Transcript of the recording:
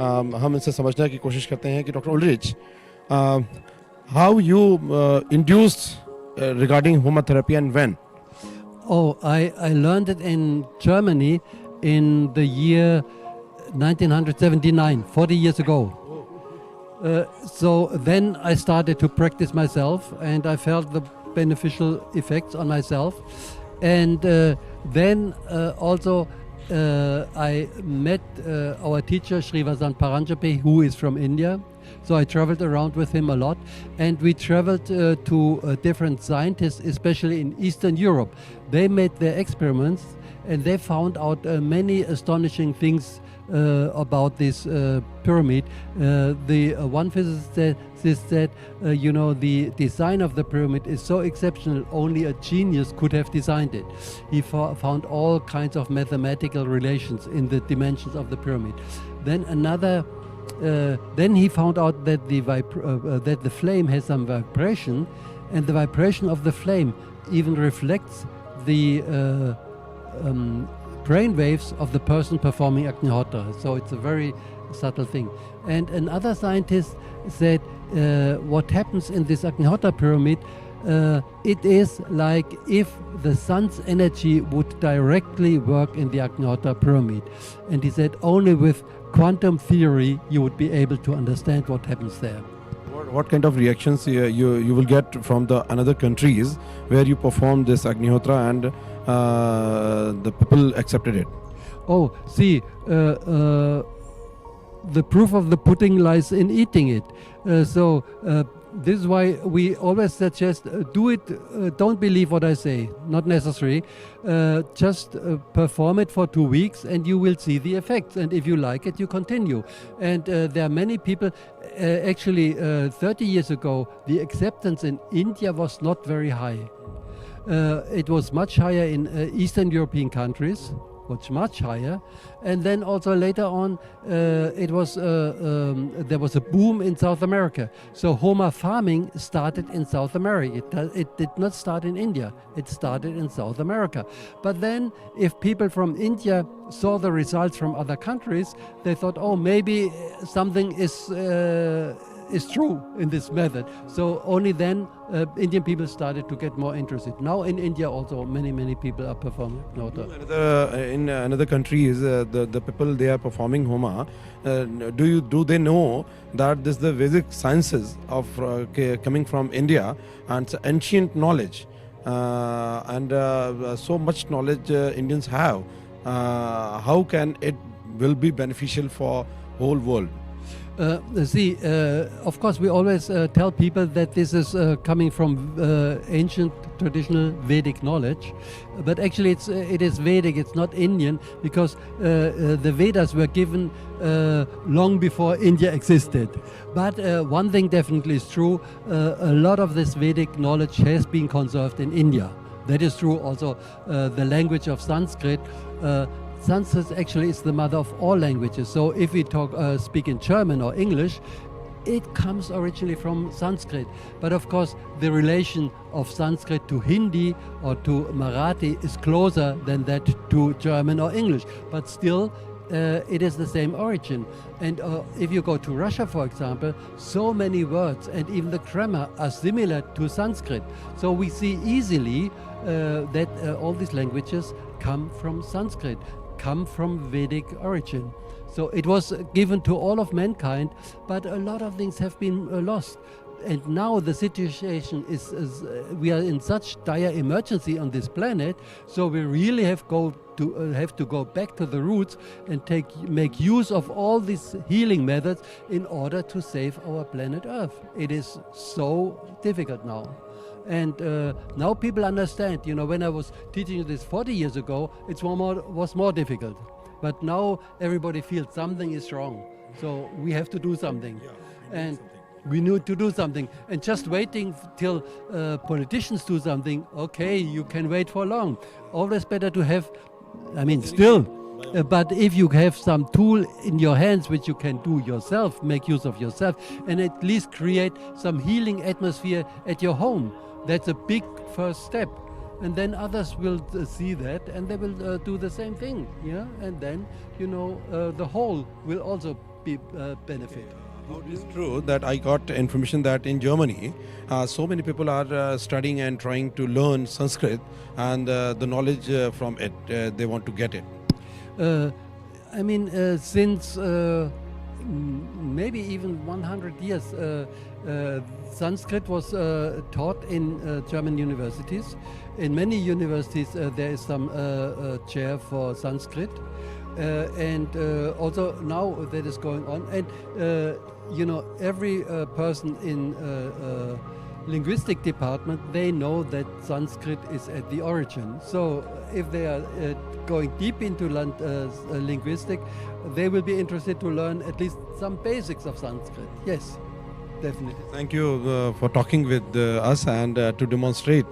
हम इनसे समझने की कोशिश करते हैं कि doctor उल्रिच, how you induced regarding homotherapy and when? Oh, I learned it in Germany in the year 1979, 40 years ago. So then I started to practice myself, and I felt the beneficial effects on myself. And then also I met our teacher Srivasant Paranjape, who is from India. So I traveled around with him a lot, and we traveled to different scientists, especially in Eastern Europe. They made their experiments, and they found out many astonishing things about this pyramid. The one physicist said, the design of the pyramid is so exceptional, only a genius could have designed it. He found all kinds of mathematical relations in the dimensions of the pyramid. Then he found out that that the flame has some vibration, and the vibration of the flame even reflects the brain waves of the person performing Agnihotra. So it's a very subtle thing. And another scientist said what happens in this Agnihotra pyramid, it is like if the sun's energy would directly work in the Agnihotra pyramid. And he said only with quantum theory you would be able to understand what happens there. What kind of reactions you will get from the another countries where you perform this Agnihotra and the people accepted it? Oh, see, the proof of the pudding lies in eating it. This is why we always suggest do it, don't believe what I say, not necessary. Just perform it for 2 weeks and you will see the effects. And if you like it, you continue. And there are many people, actually 30 years ago, the acceptance in India was not very high. It was much higher in Eastern European countries, much higher, and then also later on there was a boom in South America. So Homa farming started in South America. It did not start in India. It started in South America. But then if people from India saw the results from other countries, they thought, oh, maybe something is true in this method. So only then Indian people started to get more interested. Now in India also many people are performing Agnihotra. In another countries, the people they are performing Homa, do they know that this is the Vedic sciences of coming from India and it's ancient knowledge and so much knowledge Indians have? How can it will be beneficial for whole world? Of course, we always tell people that this is coming from ancient traditional Vedic knowledge, but actually it is Vedic. It's not Indian, because the Vedas were given long before India existed. But one thing definitely is true: a lot of this Vedic knowledge has been conserved in India. That is true. Also, the language of Sanskrit. Sanskrit actually is the mother of all languages. So if we speak in German or English, it comes originally from Sanskrit. But of course, the relation of Sanskrit to Hindi or to Marathi is closer than that to German or English. But still, it is the same origin. And if you go to Russia, for example, so many words and even the grammar are similar to Sanskrit. So we see easily that all these languages come from Sanskrit, come from Vedic origin. So it was given to all of mankind, but a lot of things have been lost. And now the situation is we are in such dire emergency on this planet, so we really have to go back to the roots and make use of all these healing methods in order to save our planet Earth. It is so difficult now. And now people understand. You know, when I was teaching this 40 years ago, it was more difficult. But now everybody feels something is wrong. So we have to do something. We need to do something. And just waiting till politicians do something, okay, you can wait for long. Always better to have, but if you have some tool in your hands which you can do yourself, make use of yourself, and at least create some healing atmosphere at your home, that's a big first step. And then others will see that and they will do the same thing. Yeah? And then, the whole will also benefit. It is true that I got information that in Germany, so many people are studying and trying to learn Sanskrit, and the knowledge from it, they want to get it. I mean, since maybe even 100 years, Sanskrit was taught in German universities. In many universities, there is some chair for Sanskrit. And also now that is going on. And, you know, every person in linguistic department, they know that Sanskrit is at the origin. So if they are going deep into linguistic, they will be interested to learn at least some basics of Sanskrit. Yes, definitely. Thank you for talking with us and to demonstrate